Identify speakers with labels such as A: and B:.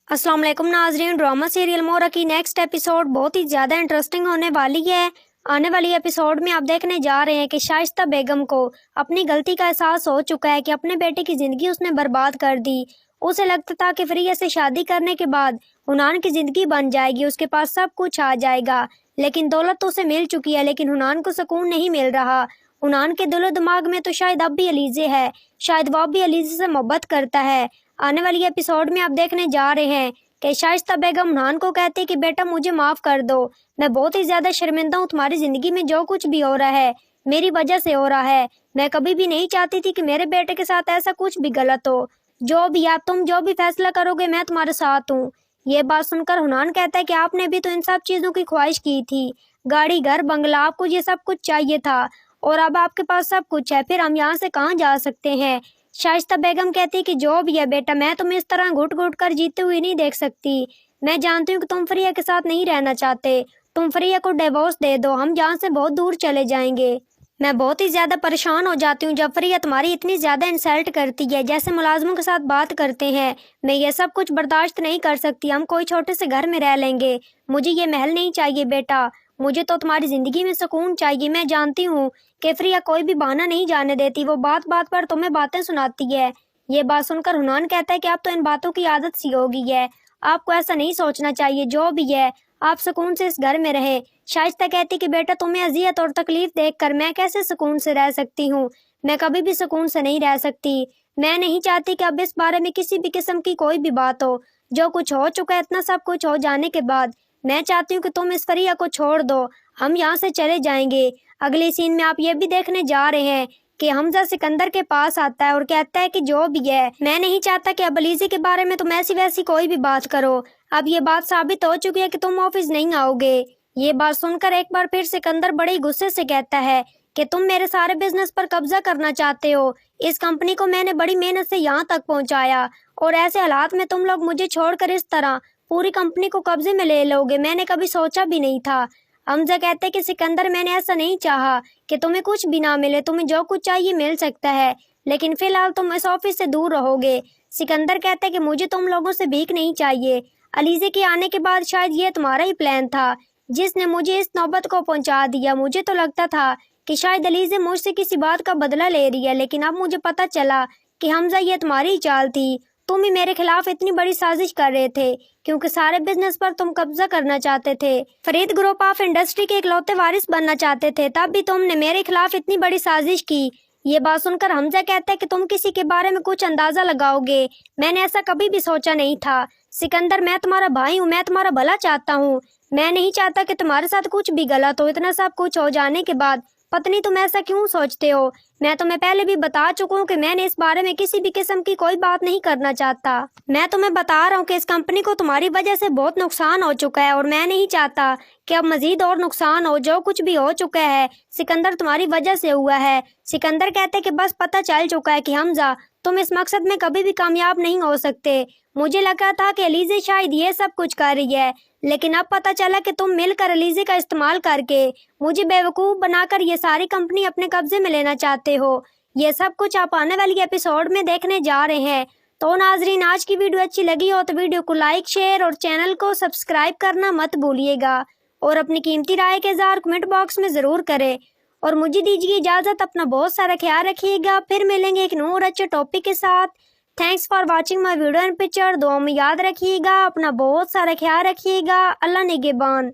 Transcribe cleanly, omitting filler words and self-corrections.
A: अस्सलाम वालेकुम नाजरीन। ड्रामा सीरियल मोरा की नेक्स्ट एपिसोड बहुत ही ज़्यादा इंटरेस्टिंग होने वाली है। आने वाली एपिसोड में आप देखने जा रहे हैं कि शाइस्ता बेगम को अपनी गलती का एहसास हो चुका है कि अपने बेटे की ज़िंदगी उसने बर्बाद कर दी। उसे लगता था कि फ्रिया से शादी करने के बाद हुनान की ज़िंदगी बन जाएगी, उसके पास सब कुछ आ जाएगा, लेकिन दौलत तो उसे मिल चुकी है, लेकिन हुनान को सुकून नहीं मिल रहा। हुनान के दिलो दिमाग में तो शायद अब भी अलीज़े है, शायद वो अब भी अलीज़े से मोहब्बत करता है। आने वाली एपिसोड में आप देखने जा रहे हैं कि शाइस्ता बेगम हुनान को कहती है कि बेटा मुझे माफ़ कर दो, मैं बहुत ही ज़्यादा शर्मिंदा हूँ, तुम्हारी ज़िंदगी में जो कुछ भी हो रहा है मेरी वजह से हो रहा है। मैं कभी भी नहीं चाहती थी कि मेरे बेटे के साथ ऐसा कुछ भी गलत हो। जो भी आप तुम जो भी फैसला करोगे मैं तुम्हारे साथ हूँ। ये बात सुनकर हुनान कहता है कि आपने भी तो इन सब चीज़ों की ख्वाहिश की थी, गाड़ी घर बंगला, आपको ये सब कुछ चाहिए था और अब आपके पास सब कुछ है, फिर हम यहाँ से कहाँ जा सकते हैं। शाइस्ता बेगम कहती कि जो भी है बेटा, मैं तुम्हें इस तरह घुट घुट कर जीते हुए नहीं देख सकती। मैं जानती हूँ कि तुम फ्रिया के साथ नहीं रहना चाहते, तुम फ्रिया को डिवोर्स दे दो, हम यहाँ से बहुत दूर चले जाएंगे। मैं बहुत ही ज़्यादा परेशान हो जाती हूँ जब फ्रिया तुम्हारी इतनी ज़्यादा इंसल्ट करती है, जैसे मुलाजमों के साथ बात करते हैं। मैं ये सब कुछ बर्दाश्त नहीं कर सकती, हम कोई छोटे से घर में रह लेंगे, मुझे ये महल नहीं चाहिए बेटा, मुझे तो तुम्हारी ज़िंदगी में सुकून चाहिए। मैं जानती हूँ कि फ्रिया कोई भी बहाना नहीं जाने देती, वो बात बात पर तुम्हें बातें सुनाती है। ये बात सुनकर हुनान कहता है कि अब तो इन बातों की आदत सी हो गई है, आपको ऐसा नहीं सोचना चाहिए, जो भी है आप सुकून से इस घर में रहे। शाइस्ता कहती कि बेटा तुम्हें अजियत और तकलीफ देखकर मैं कैसे सुकून से रह सकती हूँ, मैं कभी भी सुकून से नहीं रह सकती। मैं नहीं चाहती कि अब इस बारे में किसी भी किस्म की कोई भी बात हो, जो कुछ हो चुका है, इतना सब कुछ हो जाने के बाद मैं चाहती हूँ कि तुम इस फरिया को छोड़ दो, हम यहाँ से चले जाएंगे। अगले सीन में आप ये भी देखने जा रहे हैं कि हमजा सिकंदर के पास आता है और कहता है कि जो भी है मैं नहीं चाहता कि अब अलीज़े के बारे में तुम ऐसी वैसी कोई भी बात करो, अब ये बात साबित हो चुकी है कि तुम ऑफिस नहीं आओगे। ये बात सुनकर एक बार फिर सिकंदर बड़े ही गुस्से से कहता है कि तुम मेरे सारे बिजनेस पर कब्जा करना चाहते हो, इस कंपनी को मैंने बड़ी मेहनत से यहाँ तक पहुँचाया और ऐसे हालात में तुम लोग मुझे छोड़कर इस तरह पूरी कंपनी को कब्जे में ले लोगे, मैंने कभी सोचा भी नहीं था। हमजा कहते कि सिकंदर मैंने ऐसा नहीं चाहा कि तुम्हें कुछ भी ना मिले, तुम्हें जो कुछ चाहिए मिल सकता है, लेकिन फिलहाल तुम इस ऑफिस से दूर रहोगे। सिकंदर कहते कि मुझे तुम लोगों से भीख नहीं चाहिए, अलीज़े के आने के बाद शायद ये तुम्हारा ही प्लान था जिसने मुझे इस नौबत को पहुंचा दिया। मुझे तो लगता था कि शायद अलीज़े मुझसे किसी बात का बदला ले रही है, लेकिन अब मुझे पता चला कि हमजा ये तुम्हारी ही चाल थी, तुम ही मेरे खिलाफ इतनी बड़ी साजिश कर रहे थे क्योंकि सारे बिजनेस पर तुम कब्जा करना चाहते थे, फरीद ग्रुप ऑफ इंडस्ट्री के इकलौते वारिस बनना चाहते थे, तब भी तुमने मेरे खिलाफ इतनी बड़ी साजिश की। ये बात सुनकर हमजा कहता है कि तुम किसी के बारे में कुछ अंदाजा लगाओगे, मैंने ऐसा कभी भी सोचा नहीं था। सिकंदर मैं तुम्हारा भाई हूँ, मैं तुम्हारा भला चाहता हूँ, मैं नहीं चाहता कि तुम्हारे साथ कुछ भी गलत हो। इतना सब कुछ हो जाने के बाद पत्नी तुम ऐसा क्यों सोचते हो, मैं तुम्हें पहले भी बता चुका हूँ कि मैंने इस बारे में किसी भी किस्म की कोई बात नहीं करना चाहता। मैं तुम्हें बता रहा हूँ कि इस कंपनी को तुम्हारी वजह से बहुत नुकसान हो चुका है और मैं नहीं चाहता कि अब मजीद और नुकसान हो। जो कुछ भी हो चुका है सिकंदर तुम्हारी वजह से हुआ है। सिकंदर कहते कि बस पता चल चुका है कि हमजा तुम इस मकसद में कभी भी कामयाब नहीं हो सकते। मुझे लगा था कि अलीज़े शायद ये सब कुछ कर रही है, लेकिन अब पता चला कि तुम मिलकर अलीज़े का इस्तेमाल करके मुझे बेवकूफ़ बनाकर ये सारी कंपनी अपने कब्जे में लेना चाहते हो। ये सब कुछ आप आने वाली एपिसोड में देखने जा रहे हैं। तो नाजरीन, आज की वीडियो अच्छी लगी हो तो वीडियो को लाइक, शेयर और चैनल को सब्सक्राइब करना मत भूलिएगा और अपनी कीमती राय के इज़हार कमेंट बॉक्स में ज़रूर करें और मुझे दीजिए इजाज़त। अपना बहुत सारा ख्याल रखिएगा, फिर मिलेंगे एक नए और अच्छे टॉपिक के साथ। Thanks for watching my video and picture. दुआ में याद रखिएगा, अपना बहुत सारा ख्याल रखिएगा। अल्लाह निगहबान।